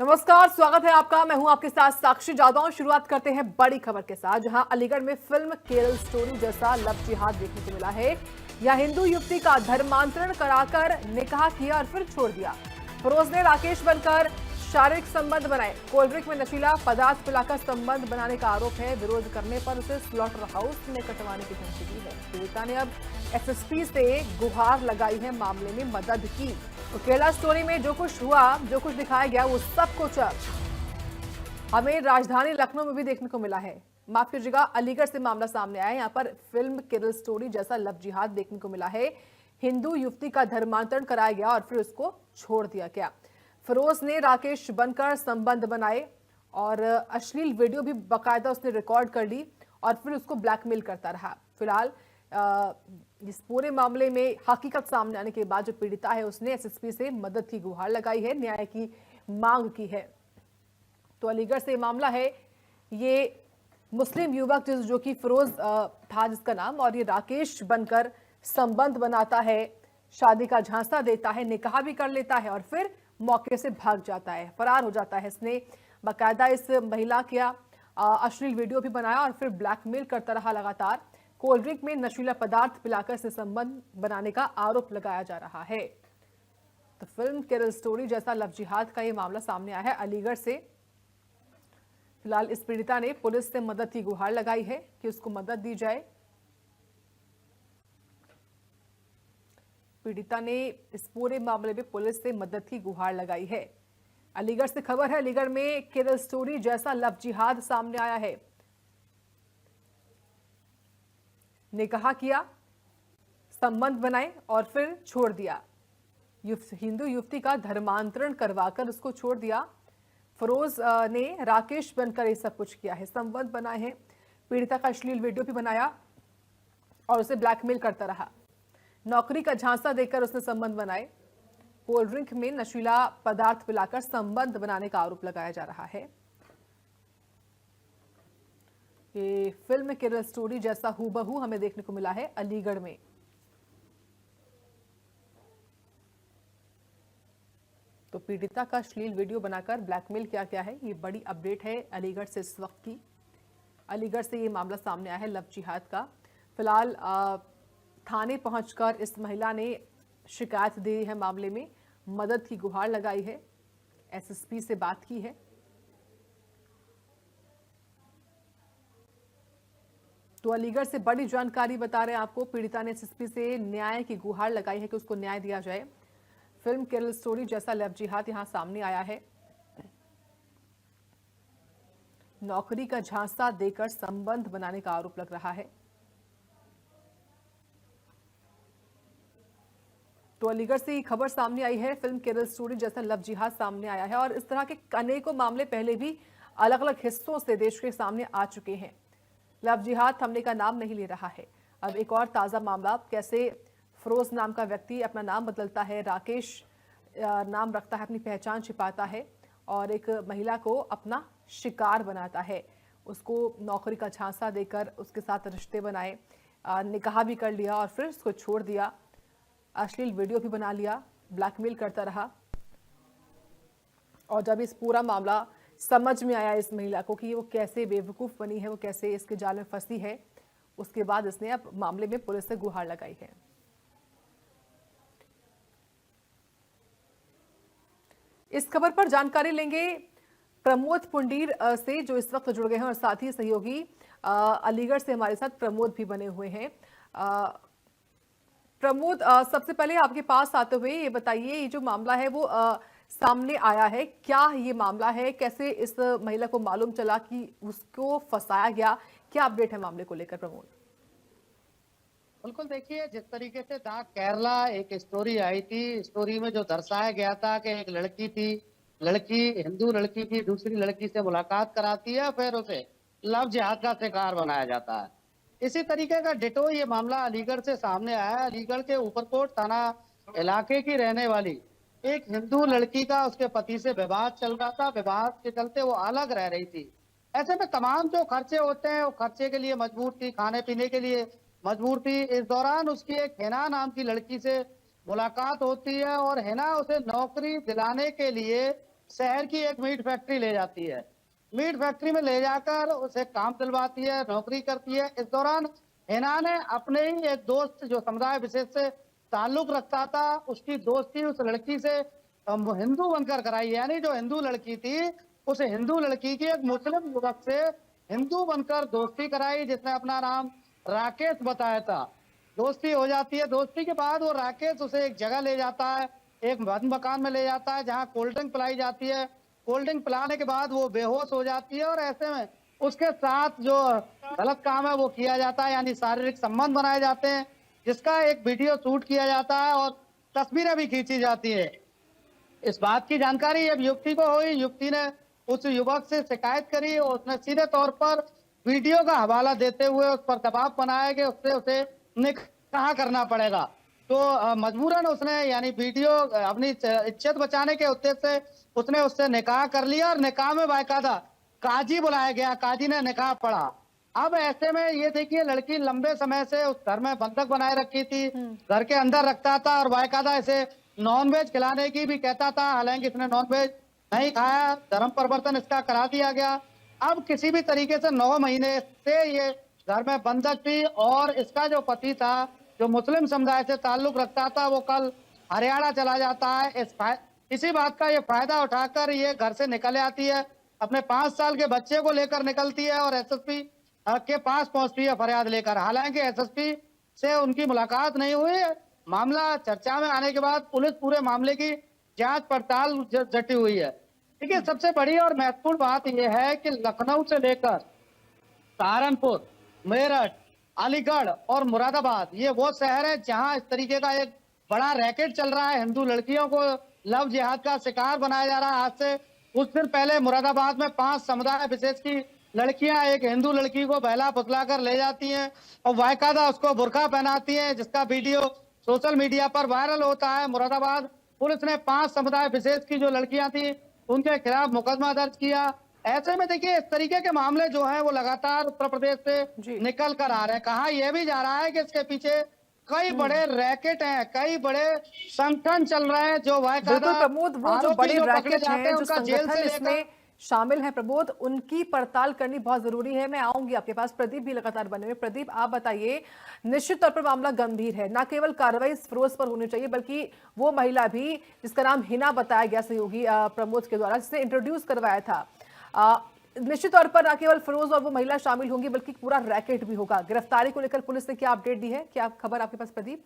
नमस्कार, स्वागत है आपका। मैं हूं आपके साथ साक्षी जादव। शुरुआत करते हैं बड़ी खबर के साथ, जहां अलीगढ़ में फिल्म केरल स्टोरी जैसा लव जिहाद देखने को मिला है। यहां हिंदू युवती का धर्मांतरण कराकर निकाह किया और फिर छोड़ दिया। फिरोज ने राकेश बनकर शारीरिक संबंध बनाए। कोल्ड ड्रिंक में नशीला पदार्थ पिलाकर संबंध बनाने का आरोप है। विरोध करने पर उसे स्लॉटर हाउस में कटवाने की धमकी दी है। पीड़िता ने अब एसएसपी से गुहार लगाई है मामले में मदद की। तो केरला स्टोरी में जो कुछ हुआ, जो कुछ दिखाया गया, वो सब कुछ हमें राजधानी लखनऊ में भी देखने को मिला है। माफ कीजिएगा, अलीगढ़ से मामला सामने आया है। यहाँ पर फिल्म केरल स्टोरी जैसा लव जिहाद देखने को मिला है। हिंदू युवती का धर्मांतरण कराया गया और फिर उसको छोड़ दिया गया। फिरोज ने राकेश बनकर संबंध बनाए और अश्लील वीडियो भी बाकायदा उसने रिकॉर्ड कर ली और फिर उसको ब्लैकमेल करता रहा। फिलहाल इस पूरे मामले में हकीकत सामने आने के बाद जो पीड़िता है उसने एसएसपी से मदद की गुहार लगाई है, न्याय की मांग की है। तो अलीगढ़ से मामला है। ये मुस्लिम युवक जो कि फिरोज था जिसका नाम, और ये राकेश बनकर संबंध बनाता है, शादी का झांसा देता है, निकाह भी कर लेता है और फिर मौके से भाग जाता है, फरार हो जाता है। इसने बाकायदा इस महिला का अश्लील वीडियो भी बनाया और फिर ब्लैकमेल करता रहा लगातार। कोल्ड ड्रिंक में नशीला पदार्थ पिलाकर से संबंध बनाने का आरोप लगाया जा रहा है। तो फिल्म केरल स्टोरी जैसा लव जिहाद का ये मामला सामने आया है अलीगढ़ से। फिलहाल इस पीड़िता ने पुलिस से मदद की गुहार लगाई है कि उसको मदद दी जाए। पीड़िता ने इस पूरे मामले में पुलिस से मदद की गुहार लगाई है। अलीगढ़ से खबर है, अलीगढ़ में केरल स्टोरी जैसा लव जिहाद सामने आया है। निकाह किया, संबंध बनाए और फिर छोड़ दिया। हिंदू युवती का धर्मांतरण करवाकर उसको छोड़ दिया। फिरोज ने राकेश बनकर ये सब कुछ किया है, संबंध बनाए हैं, पीड़िता का अश्लील वीडियो भी बनाया और उसे ब्लैकमेल करता रहा। नौकरी का झांसा देकर उसने संबंध बनाए। कोल्ड ड्रिंक में नशीला पदार्थ पिलाकर संबंध बनाने का आरोप लगाया जा रहा है। ये फिल्म केरल स्टोरी जैसा हूबहू हमें देखने को मिला है अलीगढ़ में। तो पीड़िता का अश्लील वीडियो बनाकर ब्लैकमेल किया गया है। ये बड़ी अपडेट है अलीगढ़ से इस वक्त की। अलीगढ़ से ये मामला सामने आया है लव जिहाद का। फिलहाल थाने पहुंचकर इस महिला ने शिकायत दी है, मामले में मदद की गुहार लगाई है, एसएसपी से बात की है। तो अलीगढ़ से बड़ी जानकारी बता रहे हैं आपको। पीड़िता ने एसएसपी से न्याय की गुहार लगाई है कि उसको न्याय दिया जाए। फिल्म केरल स्टोरी जैसा लव जिहाद यहां सामने आया है। नौकरी का झांसा देकर संबंध बनाने का आरोप लग रहा है। तो अलीगढ़ से ये खबर सामने आई है, फिल्म केरल स्टोरी जैसा लव जिहाद सामने आया है। और इस तरह के अनेकों मामले पहले भी अलग अलग हिस्सों से देश के सामने आ चुके हैं। लव जिहाद थमने का नाम नहीं ले रहा है। अब एक और ताजा मामला, कैसे फिरोज नाम का व्यक्ति अपना नाम बदलता है, राकेश नाम रखता है, अपनी पहचान छिपाता है और एक महिला को अपना शिकार बनाता है। उसको नौकरी का झांसा देकर उसके साथ रिश्ते बनाए, निकाह भी कर लिया और फिर उसको छोड़ दिया। अश्लील वीडियो भी बना लिया, ब्लैकमेल करता रहा। और जब इस पूरा मामला समझ में आया इस महिला को कि वो कैसे बेवकूफ बनी है, वो कैसे इसके जाल में फंसी है, उसके बाद इसने अब मामले में पुलिस से गुहार लगाई है। इस खबर पर जानकारी लेंगे प्रमोद पुंडीर से, जो इस वक्त जुड़ गए हैं, और साथ ही सहयोगी अलीगढ़ से हमारे साथ प्रमोद भी बने हुए हैं। प्रमोद, सबसे पहले आपके पास आते हुए ये बताइए, ये जो मामला है वो सामने आया है, क्या ये मामला है, कैसे इस महिला को मालूम चला कि उसको फंसाया गया, क्या अपडेट है मामले को लेकर प्रमोद? बिल्कुल, देखिए जिस तरीके से द केरला एक स्टोरी आई थी, स्टोरी में जो दर्शाया गया था कि एक लड़की थी, लड़की हिंदू लड़की की दूसरी लड़की से मुलाकात कराती है, फिर उसे लव जिहाद का शिकार बनाया जाता है। इसी तरीके का डिटो ये मामला अलीगढ़ से सामने आया है। अलीगढ़ के ऊपरकोट थाना इलाके की रहने वाली एक हिंदू लड़की का उसके पति से विवाद चल रहा था। विवाद के चलते वो अलग रह रही थी। ऐसे में तमाम जो खर्चे होते हैं वो खर्चे के लिए मजबूर थी, खाने पीने के लिए मजबूर थी। इस दौरान उसकी एक हिना नाम की लड़की से मुलाकात होती है और हिना उसे नौकरी दिलाने के लिए शहर की एक मीट फैक्ट्री ले जाती है। मीट फैक्ट्री में ले जाकर उसे काम दिलवाती है, नौकरी करती है। इस दौरान हिना ने अपने ही एक दोस्त जो समुदाय विशेष से ताल्लुक रखता था, उसकी दोस्ती उस लड़की से हिंदू बनकर कराई। यानी जो हिंदू लड़की थी, उस हिंदू लड़की की एक मुस्लिम युवक से हिंदू बनकर दोस्ती कराई, जिसने अपना नाम राकेश बताया था। दोस्ती हो जाती है। दोस्ती के बाद वो राकेश उसे एक जगह ले जाता है, एक बंद मकान में ले जाता है, जहाँ कोल्ड ड्रिंक पिलाई जाती है। कोल्ड ड्रिंक पिलाने के बाद वो बेहोश हो जाती है और ऐसे में उसके साथ जो गलत काम है वो किया जाता है, यानी शारीरिक संबंध बनाए जाते हैं, जिसका एक वीडियो शूट किया जाता है और तस्वीरें भी खींची जाती है। इस बात की जानकारी अब युवती को हुई। युवती ने उस युवक से शिकायत करी और उसने सीधे तौर पर वीडियो का हवाला देते हुए उस पर दबाव बनाया कि उससे उसे निकाह करना पड़ेगा। तो मजबूरन उसने यानी वीडियो अपनी इज्जत बचाने के उद्देश्य से उसने उससे निकाह कर लिया और निकाह में बाकायदा काजी बुलाया गया। काजी ने निकाह पढ़ा। अब ऐसे में ये देखिए, लड़की लंबे समय से उस घर में बंधक बनाए रखी थी, घर के अंदर रखता था और बाकायदा इसे नॉनवेज खिलाने की भी कहता था। हालांकि इसने नॉनवेज नहीं खाया, धर्म परिवर्तन इसका करा दिया गया। अब किसी भी तरीके से 9 महीने से ये घर में बंधक थी और इसका जो पति था, जो मुस्लिम समुदाय से ताल्लुक रखता था, वो कल हरियाणा चला जाता है। इसी बात का ये फायदा उठाकर ये घर से निकल आती है, अपने 5 साल के बच्चे को लेकर निकलती है और एसएसपी के पास पहुंचती है फरियाद लेकर। हालांकि एसएसपी से उनकी मुलाकात नहीं हुई। मामला चर्चा में आने के बाद पुलिस पूरे मामले की जांच पड़ताल जटी हुई है। देखिए, सबसे बड़ी और महत्वपूर्ण बात यह है कि लखनऊ से लेकर सहारनपुर, मेरठ, अलीगढ़ और मुरादाबाद ये वो शहर है जहां इस तरीके का एक बड़ा रैकेट चल रहा है। हिंदू लड़कियों को लव जिहाद का शिकार बनाया जा रहा है। आज से कुछ दिन पहले मुरादाबाद में 5 समुदाय विशेष की लड़कियां एक हिंदू लड़की को बहला फुसला कर ले जाती हैं और बाकायदा उसको बुर्का पहनाती हैं, जिसका वीडियो सोशल मीडिया पर वायरल होता है। मुरादाबाद पुलिस ने 5 समुदाय विशेष की जो लड़कियां थी उनके खिलाफ मुकदमा दर्ज किया। ऐसे में देखिए, इस तरीके के मामले जो हैं वो लगातार उत्तर प्रदेश से निकल कर आ रहे हैं। कहा यह भी जा रहा है कि इसके पीछे कई बड़े रैकेट हैं, कई बड़े संगठन चल रहे हैं जो बिल्कुल प्रमोद, वो जो बड़े रैकेट हैं, जो संगठन इसमें शामिल हैं प्रमोद, उनकी पड़ताल करनी बहुत जरूरी है। मैं आऊंगी आपके पास। प्रदीप भी लगातार बने हुए। प्रदीप, आप बताइए, निश्चित तौर पर मामला गंभीर है। न केवल कार्रवाई फिरोज पर होनी चाहिए, बल्कि वो महिला भी जिसका नाम हिना बताया गया सहयोगी प्रमोद के द्वारा, जिसे इंट्रोड्यूस करवाया था, निश्चित तौर पर न केवल फिरोज और वो महिला शामिल होंगी, बल्कि पूरा रैकेट भी होगा। गिरफ्तारी को लेकर पुलिस ने क्या अपडेट दी है? क्या खबर आपके पास प्रदीप?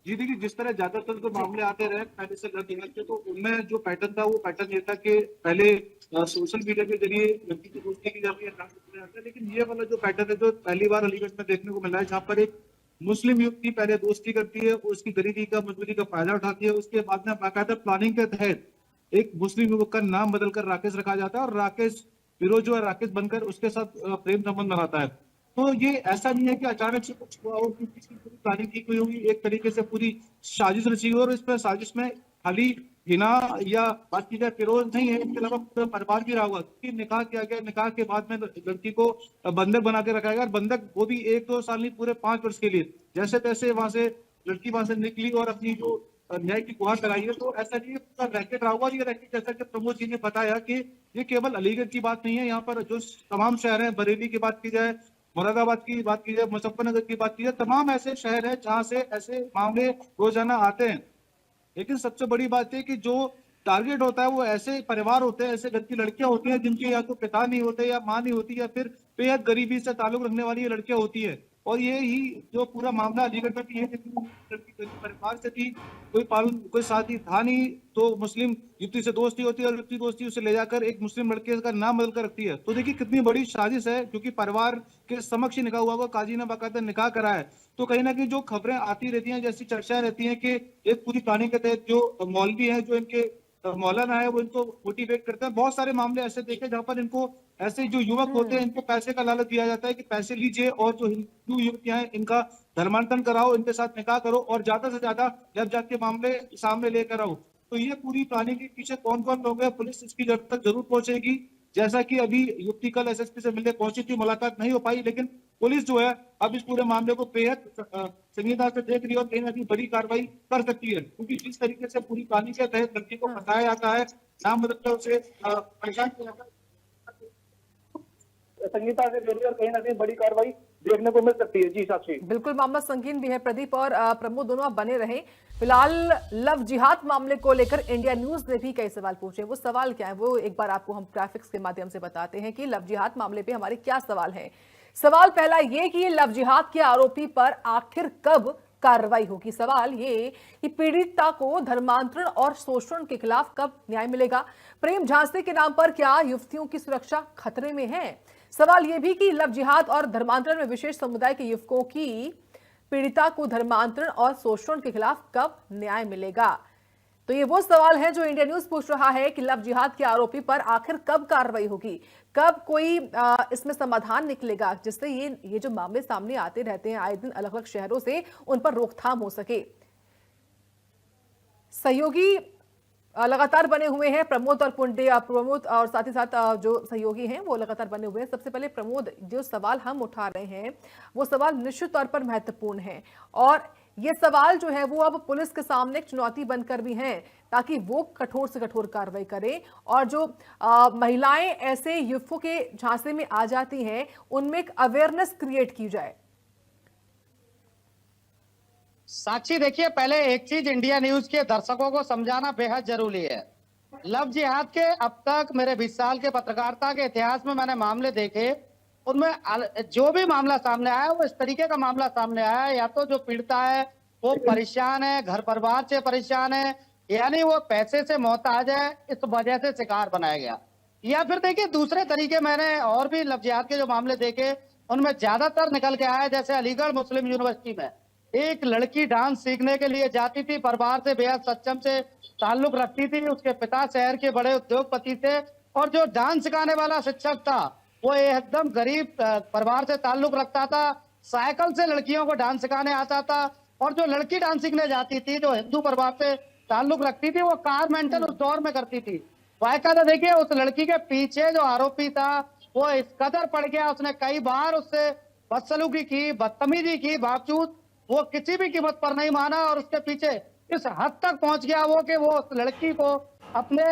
जी देखिए, जिस तरह ज्यादातर जो मामले आते रहे पहले से तो उनमें जो पैटर्न था वो पैटर्न ये था कि पहले सोशल मीडिया के जरिए लड़की की दोस्ती की जाती है। लेकिन ये वाला जो पैटर्न है जो पहली बार अलीगढ़ में देखने को मिला है, जहाँ पर एक मुस्लिम युवती पहले दोस्ती करती है, उसकी गरीबी का मजबूरी का फायदा उठाती है, उसके बाद में बाकायदा प्लानिंग के तहत एक मुस्लिम युवक का नाम बदलकर राकेश रखा जाता है और राकेश फिरोज जो है राकेश बनकर उसके साथ प्रेम संबंध बनाता है। तो ये ऐसा नहीं है कि अचानक से कुछ हुआ हो, कि इसकी पूरी प्लानिंग की हुई होगी, एक तरीके से पूरी साजिश रची हुई। और इस पर साजिश में खाली हिना या बात की जाए फिरोज नहीं है, इसके अलावा पूरा परिवार भी रहा हुआ, क्योंकि निकाह किया गया। निकाह के बाद में लड़की को बंधक बना के रखा गया और बंधक वो भी 1-2 साल नहीं, पूरे 5 वर्ष के लिए। जैसे तैसे वहां से लड़की वहां से निकली और अपनी जो न्याय की गुहार लगाई है। तो ऐसा नहीं है, रैकेट रहा हुआ। ये रैकेट जैसा कि प्रमोद जी ने बताया कि ये केवल अलीगढ़ की बात नहीं है, यहाँ पर जो तमाम शहर हैं, बरेली की बात की जाए, मुरादाबाद की बात की जाए, मुजफ्फरनगर की बात की जाए, तमाम ऐसे शहर हैं जहां से ऐसे मामले रोजाना आते हैं। लेकिन सबसे बड़ी बात है कि जो टारगेट होता है वो ऐसे परिवार होते हैं, ऐसे घर की लड़कियां होती हैं जिनके या तो पिता नहीं होते या माँ नहीं होती, या फिर बेहद गरीबी से ताल्लुक रखने वाली ये लड़कियां होती है। और ये ही जो पूरा मामला अलीगढ़ में भी है, लड़की परिवार से थी, कोई साथी था नहीं, तो मुस्लिम युवती से दोस्ती होती है और युवती दोस्ती उसे ले जाकर एक मुस्लिम लड़के का नाम बदल कर रखती है। तो देखिए कितनी बड़ी साजिश है, क्योंकि परिवार के समक्ष ही निकाह हुआ हुआ, काजी ने बाकायदा निकाह करा है। तो कहीं ना कहीं जो खबरें आती रहती हैं, जैसी चर्चाएं रहती हैं कि एक पूरी प्लानिंग के तहत जो मौलवी है, जो इनके मौलाना है, वो इनको मोटिवेट करते हैं। बहुत सारे मामले ऐसे देखे जहां पर इनको ऐसे जो युवक होते हैं, इनको पैसे का लालच दिया जाता है कि पैसे लीजिए और जो हिंदू युवतियां हैं इनका धर्मांतरण कराओ, इनके साथ निकाह करो और ज्यादा से ज्यादा जब जाके मामले सामने लेकर आओ। तो ये पूरी प्लानिंग के पीछे कौन कौन लोग हैं, पुलिस इसकी जब तक जरूर पहुंचेगी। जैसा कि अभी युवती कल एसएसपी से मिलने पहुंची थी, मुलाकात नहीं हो पाई, लेकिन पुलिस जो है अब इस पूरे मामले को बेहद संजीदगी से देख रही है और कहीं ना कहीं बड़ी कार्रवाई कर सकती है, क्योंकि जिस तरीके से पूरी कहानी के तहत लड़की को फंसाया जाता है, नाम मतलब उसे परेशान किया जाता है, संगीता से जुड़ी और कहीं ना कहीं बड़ी कार्रवाई देखने को मिल सकती है। जी साक्षी, बिल्कुल मामला संगीन भी है। प्रदीप और प्रमोद दोनों आप बने रहे। फिलहाल लव जिहाद मामले को लेकर इंडिया न्यूज ने भी कई सवाल पूछे। वो सवाल क्या है वो एक बार आपको हम ग्राफिक्स के माध्यम से बताते हैं कि लव जिहाद मामले पे हमारे क्या सवाल हैं। सवाल पहला ये कि लव जिहाद के आरोपी पर आखिर कब कार्रवाई होगी। सवाल ये कि पीड़िता को धर्मांतरण और शोषण के खिलाफ कब न्याय मिलेगा। प्रेम झांसे के नाम पर क्या युवतियों की सुरक्षा खतरे में है। सवाल यह भी कि लव जिहाद और धर्मांतरण में विशेष समुदाय के युवकों की पीड़िता को धर्मांतरण और शोषण के खिलाफ कब न्याय मिलेगा। तो ये वो सवाल है जो इंडिया न्यूज पूछ रहा है कि लव जिहाद के आरोपी पर आखिर कब कार्रवाई होगी, कब कोई इसमें समाधान निकलेगा जिससे ये जो मामले सामने आते रहते हैं आए दिन अलग अलग शहरों से, उन पर रोकथाम हो सके। सहयोगी लगातार बने हुए हैं प्रमोद और साथ ही साथ जो सहयोगी हैं वो लगातार बने हुए हैं। सबसे पहले प्रमोद, जो सवाल हम उठा रहे हैं वो सवाल निश्चित तौर पर महत्वपूर्ण है और ये सवाल जो है वो अब पुलिस के सामने एक चुनौती बनकर भी हैं ताकि वो कठोर से कठोर कार्रवाई करें और जो महिलाएं ऐसे युवकों के झांसे में आ जाती हैं उनमें एक अवेयरनेस क्रिएट की जाए। साक्षी देखिए, पहले एक चीज इंडिया न्यूज के दर्शकों को समझाना बेहद जरूरी है। लव जिहाद के अब तक मेरे 20 साल के पत्रकारिता के इतिहास में मैंने मामले देखे, उनमें जो भी मामला सामने आया वो इस तरीके का मामला सामने आया, या तो जो पीड़िता है वो परेशान है, घर परिवार से परेशान है, यानी वो पैसे से मोहताज है, इस वजह से शिकार बनाया गया। या फिर देखिए दूसरे तरीके मैंने और भी लव जिहाद के जो मामले देखे उनमें ज्यादातर निकल के आया, जैसे अलीगढ़ मुस्लिम यूनिवर्सिटी में एक लड़की डांस सीखने के लिए जाती थी, परिवार से बेहद सक्षम से ताल्लुक रखती थी, उसके पिता शहर के बड़े उद्योगपति थे और जो डांस सिखाने वाला शिक्षक था वो एकदम गरीब परिवार से ताल्लुक रखता था, साइकिल से लड़कियों को डांस सिखाने आता था और जो लड़की डांस सीखने जाती थी जो हिंदू परिवार से ताल्लुक रखती थी वो कार मेंटल उस दौर में करती थी। वायकायदा देखिए उस लड़की के पीछे जो आरोपी था वो इस कदर पड़ गया, उसने कई बार उससे बदसलूकी की, बदतमीजी की, बावजूद वो किसी भी कीमत पर नहीं माना और उसके पीछे इस हद तक पहुंच गया वो कि वो उस लड़की को अपने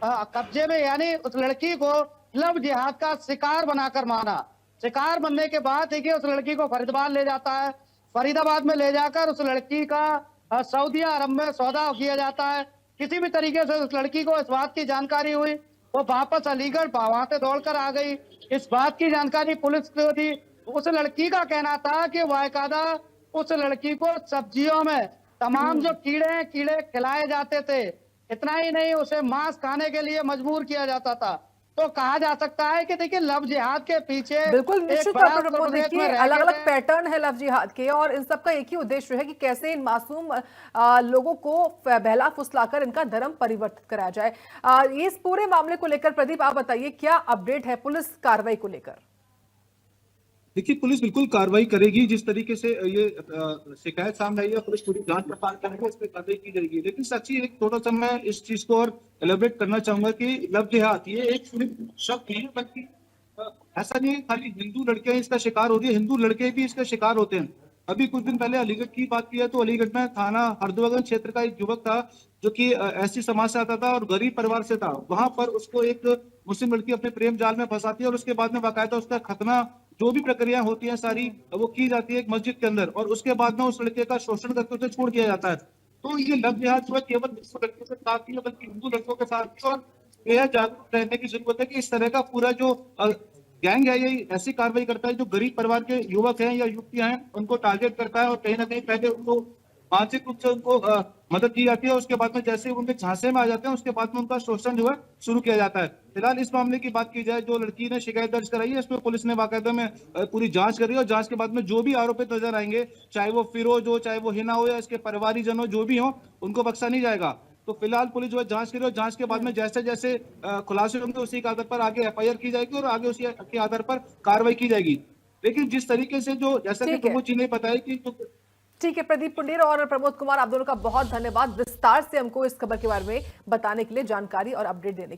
कब्जे में, यानी उस लड़की को लव जिहाद का शिकार बनाकर माना। शिकार बनने के बाद देखिए उस लड़की को फरीदाबाद ले जाता है, फरीदाबाद में ले जाकर उस लड़की का सऊदी अरब में सौदा किया जाता है। किसी भी तरीके से उस लड़की को इस बात की जानकारी हुई, वो वापस अलीगढ़ वहां से दौड़कर आ गई। इस बात की जानकारी पुलिस को दी। उस लड़की का कहना था कि वायकायदा उस लड़की को सब्जियों में तमाम जो कीड़े खिलाए जाते थे, इतना ही नहीं उसे मांस खाने के लिए मजबूर किया जाता था। तो कहा जा सकता है कि देखिए लव जिहाद के पीछे बिल्कुल निश्चित तौर पर देखिए अलग अलग पैटर्न है लव जिहाद के और इन सब का एक ही उद्देश्य है कि कैसे इन मासूम लोगों को बहला फुसलाकर इनका धर्म परिवर्तित कराया जाए। इस पूरे मामले को लेकर प्रदीप आप बताइए क्या अपडेट है पुलिस कार्रवाई को लेकर। देखिए पुलिस बिल्कुल कार्रवाई करेगी, जिस तरीके से ये शिकायत सामने आई है पुलिस पूरी जांच पड़ताल करेगी, इस पर कार्रवाई की जाएगी। लेकिन सच्ची एक थोड़ा सा मैं इस चीज को और एलिब्रेट करना चाहूंगा कि लव जिहाद ये एक सिर्फ शब्द नहीं है, बल्कि ऐसा नहीं है खाली हिंदू लड़कियां इसका शिकार होती है, हिंदू लड़के भी इसका शिकार होते हैं। अभी कुछ दिन पहले अलीगढ़ की बात की है तो अलीगढ़ में थाना हरदोगन क्षेत्र का एक युवक था जो कि एससी समाज से आता था और गरीब परिवार से था। वहां पर उसको एक मुस्लिम लड़की अपने प्रेम जाल में फंसाती है और उसके बाद में बाकायदा उसका खतना, जो भी प्रक्रिया होती है सारी वो की जाती है एक मस्जिद के अंदर और उसके बाद में उस लड़के का शोषण करके उसे छोड़ दिया जाता है। तो ये लव जिहाद जो है केवल मुस्लिम लड़कियों के साथ नहीं है बल्कि हिंदू लड़कों के साथ भी, और बेहद जागरूक रहने की जरूरत है कि इस तरह का पूरा जो गैंग है ये ऐसी कार्रवाई करता है जो गरीब परिवार के युवक हैं या युवतियां हैं उनको टारगेट करता है और कहीं ना कहीं पहले उनको मानसिक रूप से उनको मदद की जाती है, उसके बाद में जैसे उनके झांसे में आ जाते हैं उसके बाद में उनका शोषण जो है शुरू किया जाता है। फिलहाल इस मामले की बात की जाए, जो लड़की ने शिकायत दर्ज कराई है इसमें पुलिस ने बाकायदा में पूरी जांच करी है और जांच के बाद में जो भी आरोपित नजर आएंगे, चाहे वो फिरोज हो, चाहे वो हिना हो या इसके परिवारीजन हो, जो भी हो उनको बख्शा नहीं जाएगा। तो फिलहाल पुलिस जो है जांच करी और जांच के बाद में जैसे जैसे खुलासे होंगे उसी के आधार पर आगे एफआईआर की जाएगी और आगे उसी के आधार पर कार्रवाई की जाएगी। लेकिन जिस तरीके से जो जैसा कि प्रमोद जी ने बताया कि ठीक है प्रदीप पुंडीर और प्रमोद कुमार, आप दोनों का बहुत धन्यवाद विस्तार से हमको इस खबर के बारे में बताने के लिए, जानकारी और अपडेट देने के लिए।